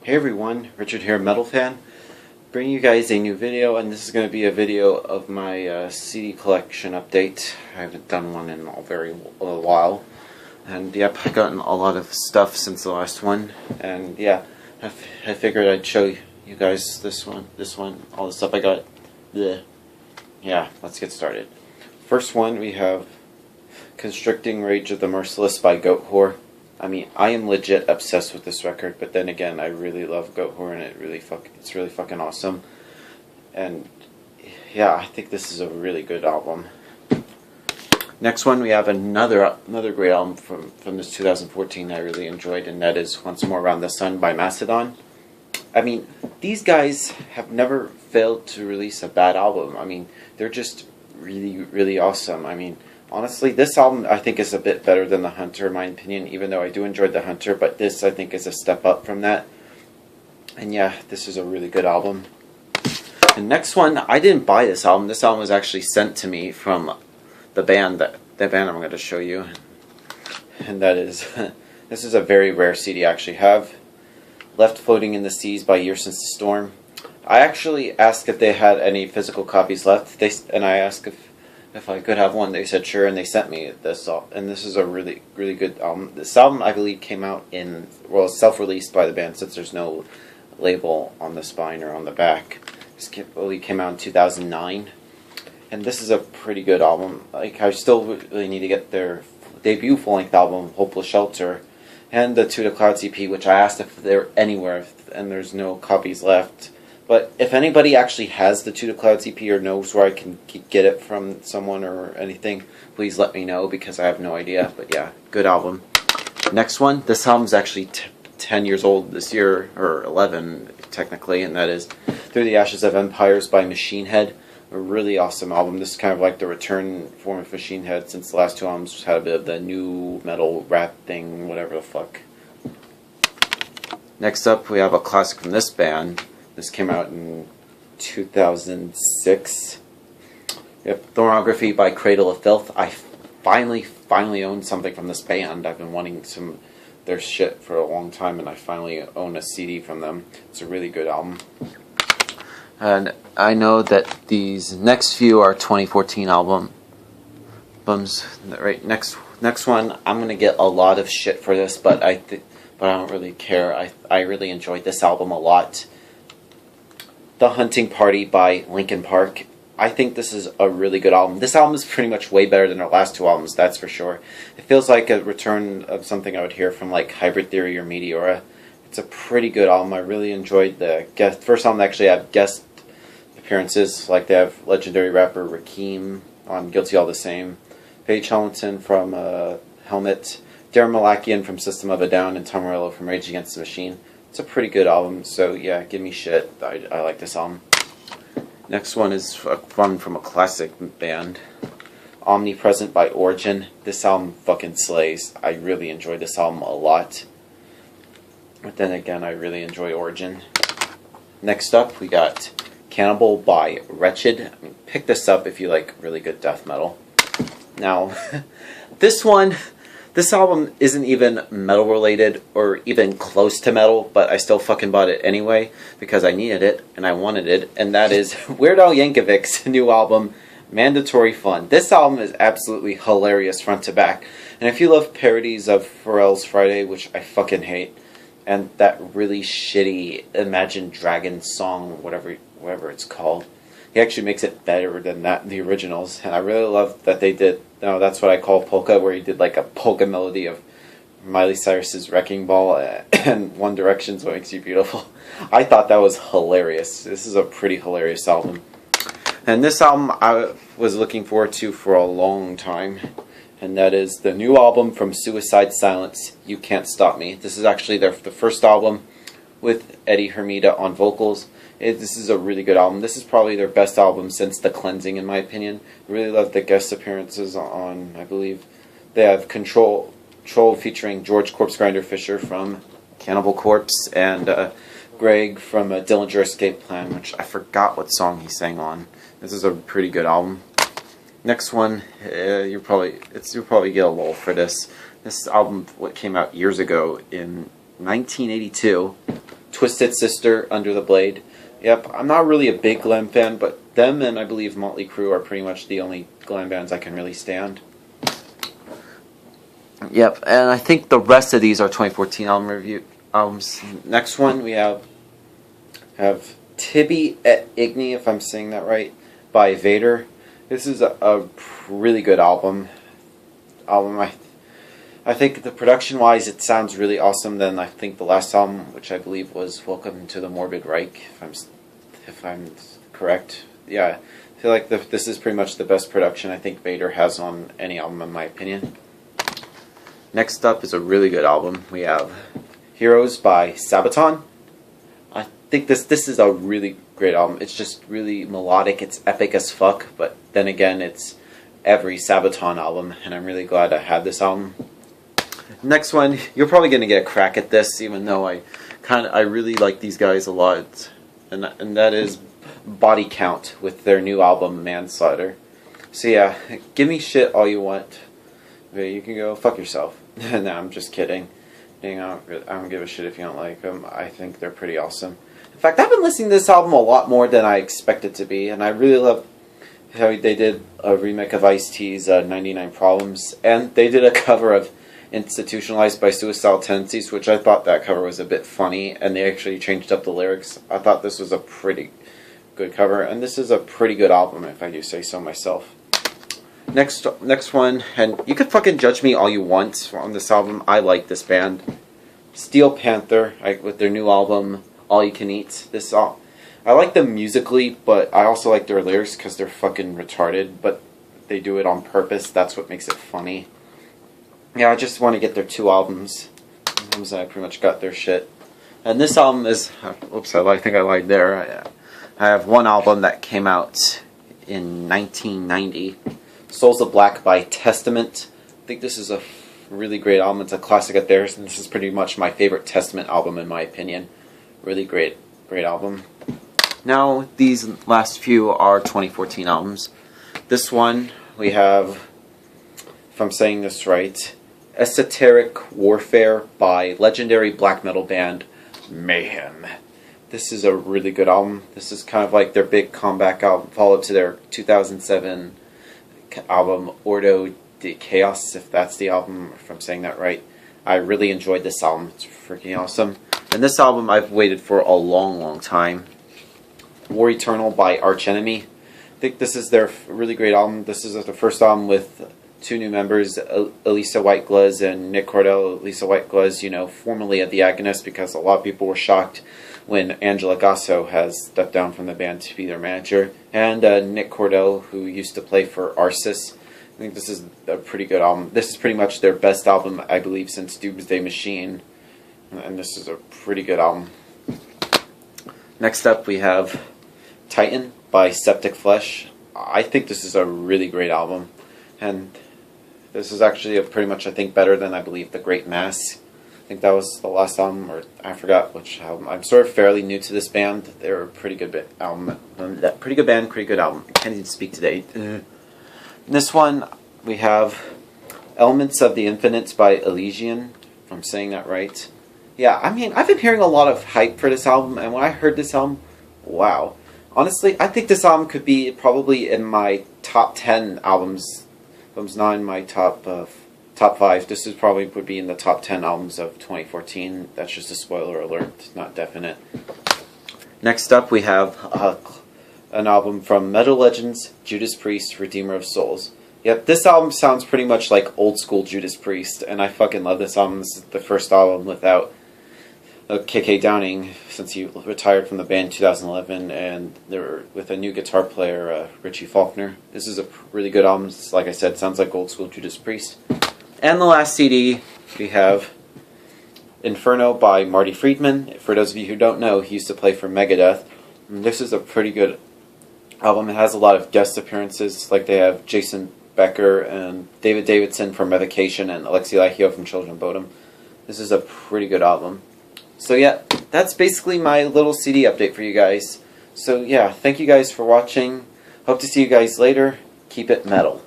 Hey everyone, Richard here, Metal Fan, bringing you guys a new video, and this is going to be a video of my CD collection update. I haven't done one in a while, and yep, I've gotten a lot of stuff since the last one, and yeah, I figured I'd show you guys this one, all the stuff I got. Blech. Yeah, let's get started. First one, we have Constricting Rage of the Merciless by Goat Whore. I mean, I am legit obsessed with this record, but then again, I really love Goat Whore, and it's really fucking awesome. And yeah, I think this is a really good album. Next one, we have another great album from this 2014 I really enjoyed, and that is Once More Around the Sun by Mastodon. I mean, these guys have never failed to release a bad album. I mean, they're just really awesome. I mean, honestly, this album I think is a bit better than The Hunter in my opinion, even though I do enjoy The Hunter, but this I think is a step up from that. And yeah, this is a really good album. The next one, I didn't buy this album. This album was actually sent to me from the band I'm going to show you. And that is, this is a very rare CD I actually have. Left Floating in the Seas by Year Since the Storm. I actually asked if they had any physical copies left, and I asked if I could have one. They said sure, and they sent me this. And this is a really good album. This album, I believe, came out self-released by the band, since there's no label on the spine or on the back. This came out in 2009, and this is a pretty good album. Like, I still really need to get their debut full-length album, Hopeless Shelter, and the To the Clouds EP, which I asked if they're anywhere, and there's no copies left. But if anybody actually has the To the Clouds EP or knows where I can get it from someone or anything, please let me know, because I have no idea. But yeah, good album. Next one, this album's actually 10 years old this year, or 11 technically, and that is Through the Ashes of Empires by Machine Head. A really awesome album. This is kind of like the return form of Machine Head, since the last two albums had a bit of the new metal rap thing, whatever the fuck. Next up, we have a classic from this band. This came out in 2006. We have Thornography by Cradle of Filth. I finally own something from this band. I've been wanting their shit for a long time, and I finally own a CD from them. It's a really good album. And I know that these next few are 2014 albums. Right, next one, I'm gonna get a lot of shit for this, but I don't really care. I really enjoyed this album a lot. The Hunting Party by Linkin Park. I think this is a really good album. This album is pretty much way better than our last two albums, that's for sure. It feels like a return of something I would hear from like Hybrid Theory or Meteora. It's a pretty good album. I really enjoyed the first album. They actually have guest appearances, like they have legendary rapper Rakim on Guilty All the Same, Paige Hamilton from Helmet, Darren Malakian from System of a Down, and Tom Morello from Rage Against the Machine. It's a pretty good album, so yeah, give me shit. I like this album. Next one is one from a classic band, Omnipresent by Origin. This album fucking slays. I really enjoyed this album a lot. But then again, I really enjoy Origin. Next up, we got Cannibal by Wretched. I mean, pick this up if you like really good death metal. Now, this album isn't even metal related or even close to metal, but I still fucking bought it anyway because I needed it and I wanted it, and that is Weird Al Yankovic's new album, Mandatory Fun. This album is absolutely hilarious front to back, and if you love parodies of Pharrell's Friday, which I fucking hate, and that really shitty Imagine Dragons song, whatever it's called, he actually makes it better than the originals, and I really love that they did. That's what I call polka, where he did like a polka melody of Miley Cyrus's Wrecking Ball and One Direction's What Makes You Beautiful. I thought that was hilarious. This is a pretty hilarious album, and this album I was looking forward to for a long time, and that is the new album from Suicide Silence, You Can't Stop Me. This is actually the first album with Eddie Hermida on vocals. This is a really good album. This is probably their best album since The Cleansing, in my opinion. I really love the guest appearances on, I believe, they have Control featuring George Corpse Grinder Fisher from Cannibal Corpse, and Greg from Dillinger Escape Plan, which I forgot what song he sang on. This is a pretty good album. Next one, you'll probably get a lull for this. This album came out years ago in 1982. Twisted Sister, Under the Blade. Yep, I'm not really a big Glam fan, but them and I believe Motley Crue are pretty much the only glam bands I can really stand. Yep, and I think the rest of these are 2014 album review albums. Next one we have Tibi et Igni, if I'm saying that right, by Vader. This is a really good album. I think the production-wise, it sounds really awesome. Then I think the last album, which I believe was Welcome to the Morbid Reich, if I'm correct. Yeah, I feel like this is pretty much the best production I think Vader has on any album, in my opinion. Next up is a really good album. We have Heroes by Sabaton. I think this is a really great album. It's just really melodic. It's epic as fuck, but then again, it's every Sabaton album, and I'm really glad I had this album. Next one, you're probably gonna get a crack at this, even though I really like these guys a lot, and that is Body Count with their new album Manslaughter. So yeah, give me shit all you want. You can go fuck yourself. No, I'm just kidding. Dang, I don't give a shit if you don't like them. I think they're pretty awesome. In fact, I've been listening to this album a lot more than I expected to be, and I really love how they did a remake of Ice-T's 99 Problems, and they did a cover of Institutionalized by Suicidal Tendencies, which I thought that cover was a bit funny, and they actually changed up the lyrics. I thought this was a pretty good cover, and this is a pretty good album, if I do say so myself. Next one, and you can fucking judge me all you want on this album. I like this band. Steel Panther, with their new album, All You Can Eat. I like them musically, but I also like their lyrics because they're fucking retarded, but they do it on purpose. That's what makes it funny. Yeah, I just want to get their two albums. I pretty much got their shit. And this album is... Oops, I think I lied there. I have one album that came out in 1990. Souls of Black by Testament. I think this is a really great album. It's a classic of theirs, and this is pretty much my favorite Testament album in my opinion. Really great album. Now, these last few are 2014 albums. This one, we have, if I'm saying this right, Esoteric Warfare by legendary black metal band Mayhem. This is a really good album. This is kind of like their big comeback album, follow-up to their 2007 album Ordo de Chaos, if that's the album, if I'm saying that right. I really enjoyed this album. It's freaking awesome. And this album I've waited for a long time. War Eternal by Arch Enemy. I think this is their really great album. This is the first album with two new members, Elisa Whiteglass and Nick Cordell. Elisa Whiteglass, you know, formerly of The Agonist, because a lot of people were shocked when Angela Gasso has stepped down from the band to be their manager. And Nick Cordell, who used to play for Arsis. I think this is a pretty good album. This is pretty much their best album, I believe, since Doomsday Machine. And this is a pretty good album. Next up, we have Titan by Septicflesh. I think this is a really great album. And this is actually pretty much, I think, better than, I believe, The Great Mass. I think that was the last album, or I forgot which album. I'm sort of fairly new to this band. They're a pretty good album. Pretty good band, pretty good album. I can't even speak today. This one, we have Elements of the Infinite by Elysian, if I'm saying that right. Yeah, I mean, I've been hearing a lot of hype for this album, and when I heard this album, wow. Honestly, I think this album could be probably in my top 10 albums. If it's not in my top 5, this probably would be in the top 10 albums of 2014. That's just a spoiler alert, not definite. Next up, we have an album from Metal Legends, Judas Priest, Redeemer of Souls. Yep, this album sounds pretty much like old school Judas Priest, and I fucking love this album. This is the first album without KK Downing, since he retired from the band in 2011, and they were with a new guitar player, Richie Faulkner. This is a really good album. Like I said, sounds like old school Judas Priest. And the last CD, we have Inferno by Marty Friedman. For those of you who don't know, he used to play for Megadeth. And this is a pretty good album. It has a lot of guest appearances, like they have Jason Becker and David Davidson from Revocation and Alexi Laiho from Children of Bodom. This is a pretty good album. So yeah, that's basically my little CD update for you guys. So yeah, thank you guys for watching. Hope to see you guys later. Keep it metal.